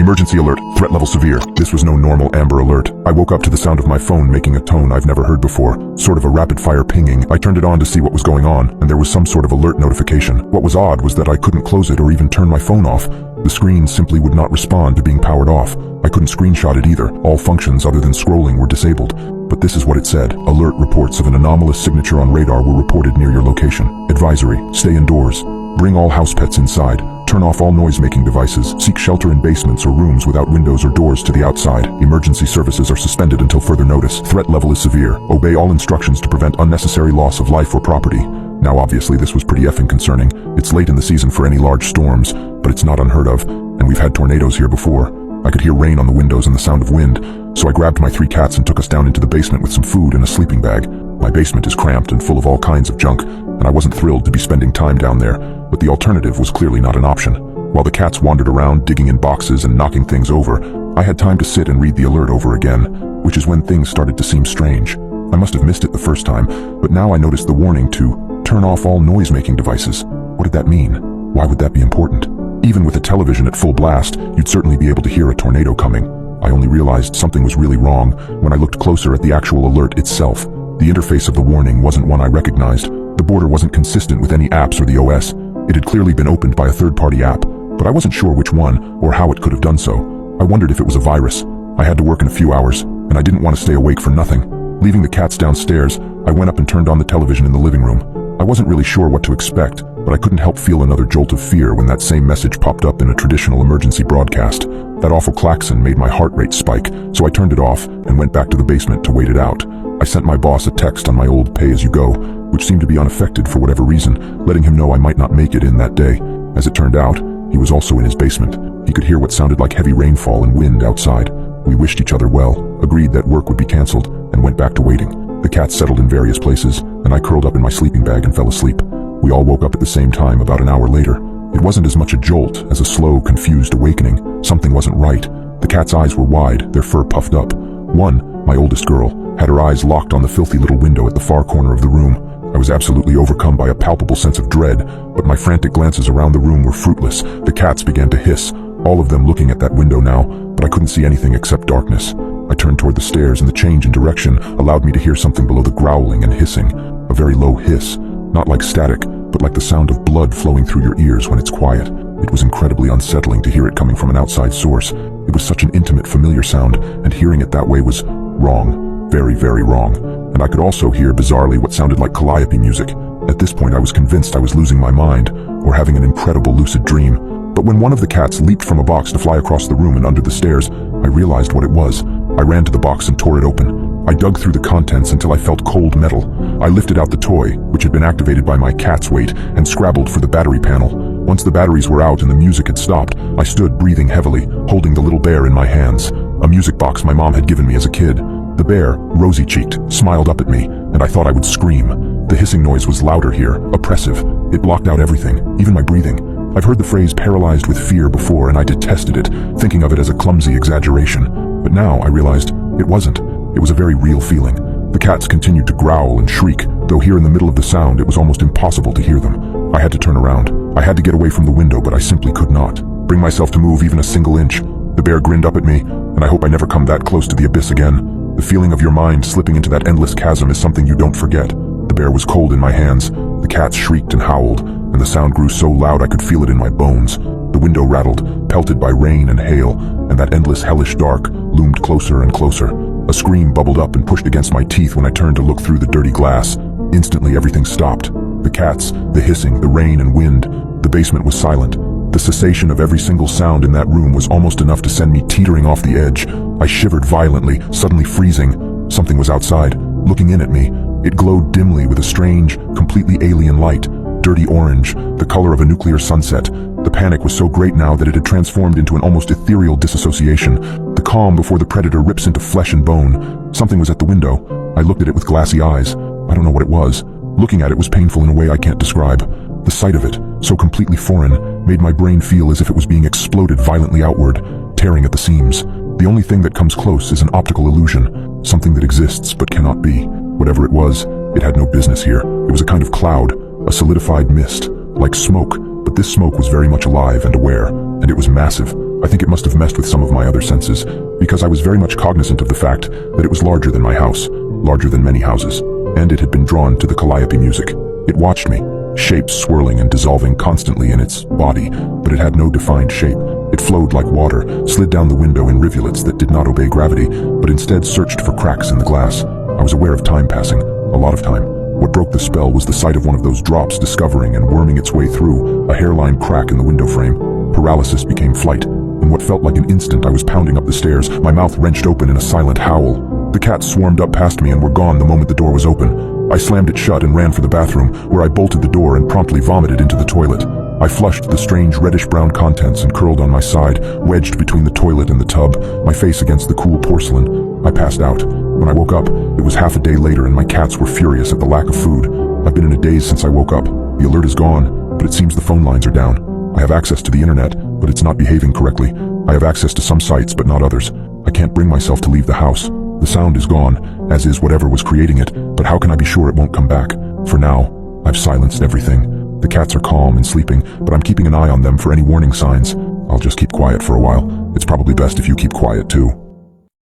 Emergency alert, threat level severe. This was no normal Amber Alert. I woke up to the sound of my phone making a tone I've never heard before, sort of a rapid-fire pinging. I turned it on to see what was going on, and there was some sort of alert notification. What was odd was that I couldn't close it or even turn my phone off. The screen simply would not respond to being powered off. I couldn't screenshot it either. All functions other than scrolling were disabled. But this is what it said. Alert reports of an anomalous signature on radar were reported near your location. Advisory, stay indoors. Bring all house pets inside. Turn off all noise-making devices. Seek shelter in basements or rooms without windows or doors to the outside. Emergency services are suspended until further notice. Threat level is severe. Obey all instructions to prevent unnecessary loss of life or property. Now obviously this was pretty effing concerning. It's late in the season for any large storms, but it's not unheard of, and we've had tornadoes here before. I could hear rain on the windows and the sound of wind, so I grabbed my 3 cats and took us down into the basement with some food and a sleeping bag. My basement is cramped and full of all kinds of junk, and I wasn't thrilled to be spending time down there, but the alternative was clearly not an option. While the cats wandered around digging in boxes and knocking things over, I had time to sit and read the alert over again, which is when things started to seem strange. I must have missed it the first time, but now I noticed the warning to turn off all noise-making devices. What did that mean? Why would that be important? Even with a television at full blast, you'd certainly be able to hear a tornado coming. I only realized something was really wrong when I looked closer at the actual alert itself. The interface of the warning wasn't one I recognized. The border wasn't consistent with any apps or the OS. It had clearly been opened by a third-party app, but I wasn't sure which one or how it could have done so. I wondered if it was a virus. I had to work in a few hours, and I didn't want to stay awake for nothing. Leaving the cats downstairs, I went up and turned on the television in the living room. I wasn't really sure what to expect, but I couldn't help feel another jolt of fear when that same message popped up in a traditional emergency broadcast. That awful klaxon made my heart rate spike, so I turned it off and went back to the basement to wait it out. I sent my boss a text on my old pay-as-you-go, which seemed to be unaffected for whatever reason, letting him know I might not make it in that day. As it turned out, he was also in his basement. He could hear what sounded like heavy rainfall and wind outside. We wished each other well, agreed that work would be canceled, and went back to waiting. The cats settled in various places, and I curled up in my sleeping bag and fell asleep. We all woke up at the same time about an hour later. It wasn't as much a jolt as a slow, confused awakening. Something wasn't right. The cat's eyes were wide, their fur puffed up. One, my oldest girl, had her eyes locked on the filthy little window at the far corner of the room. I was absolutely overcome by a palpable sense of dread, but my frantic glances around the room were fruitless. The cats began to hiss, all of them looking at that window now, but I couldn't see anything except darkness. I turned toward the stairs, and the change in direction allowed me to hear something below the growling and hissing. A very low hiss, not like static, but like the sound of blood flowing through your ears when it's quiet. It was incredibly unsettling to hear it coming from an outside source. It was such an intimate, familiar sound, and hearing it that way was wrong. Very, very wrong. And I could also hear, bizarrely, what sounded like calliope music. At this point I was convinced I was losing my mind, or having an incredible lucid dream. But when one of the cats leaped from a box to fly across the room and under the stairs, I realized what it was. I ran to the box and tore it open. I dug through the contents until I felt cold metal. I lifted out the toy, which had been activated by my cat's weight, and scrabbled for the battery panel. Once the batteries were out and the music had stopped, I stood breathing heavily, holding the little bear in my hands. A music box my mom had given me as a kid. The bear, rosy-cheeked, smiled up at me, and I thought I would scream. The hissing noise was louder here, oppressive. It blocked out everything, even my breathing. I've heard the phrase paralyzed with fear before, and I detested it, thinking of it as a clumsy exaggeration. But now I realized it wasn't. It was a very real feeling. The cats continued to growl and shriek, though here in the middle of the sound it was almost impossible to hear them. I had to turn around. I had to get away from the window, but I simply could not bring myself to move even a single inch. The bear grinned up at me, and I hope I never come that close to the abyss again. The feeling of your mind slipping into that endless chasm is something you don't forget. The bear was cold in my hands. The cats shrieked and howled, and the sound grew so loud I could feel it in my bones. The window rattled, pelted by rain and hail, and that endless hellish dark loomed closer and closer. A scream bubbled up and pushed against my teeth when I turned to look through the dirty glass. Instantly everything stopped. The cats, the hissing, the rain and wind. The basement was silent. The cessation of every single sound in that room was almost enough to send me teetering off the edge. I shivered violently, suddenly freezing. Something was outside, looking in at me. It glowed dimly with a strange, completely alien light. Dirty orange, the color of a nuclear sunset. The panic was so great now that it had transformed into an almost ethereal disassociation. The calm before the predator rips into flesh and bone. Something was at the window. I looked at it with glassy eyes. I don't know what it was. Looking at it was painful in a way I can't describe. The sight of it, so completely foreign, made my brain feel as if it was being exploded violently outward, tearing at the seams. The only thing that comes close is an optical illusion, something that exists but cannot be. Whatever it was, it had no business here. It was a kind of cloud, a solidified mist, like smoke, but this smoke was very much alive and aware, and it was massive. I think it must have messed with some of my other senses, because I was very much cognizant of the fact that it was larger than my house, larger than many houses, and it had been drawn to the calliope music. It watched me, shapes swirling and dissolving constantly in its body, but it had no defined shape. It flowed like water, slid down the window in rivulets that did not obey gravity, but instead searched for cracks in the glass. I was aware of time passing, a lot of time. What broke the spell was the sight of one of those drops discovering and worming its way through a hairline crack in the window frame. Paralysis became flight. In what felt like an instant, I was pounding up the stairs, my mouth wrenched open in a silent howl. The cats swarmed up past me and were gone the moment the door was open. I slammed it shut and ran for the bathroom, where I bolted the door and promptly vomited into the toilet. I flushed the strange reddish-brown contents and curled on my side, wedged between the toilet and the tub, my face against the cool porcelain. I passed out. When I woke up, it was half a day later and my cats were furious at the lack of food. I've been in a daze since I woke up. The alert is gone, but it seems the phone lines are down. I have access to the internet, but it's not behaving correctly. I have access to some sites, but not others. I can't bring myself to leave the house. The sound is gone, as is whatever was creating it, but how can I be sure it won't come back? For now, I've silenced everything. The cats are calm and sleeping, but I'm keeping an eye on them for any warning signs. I'll just keep quiet for a while. It's probably best if you keep quiet too.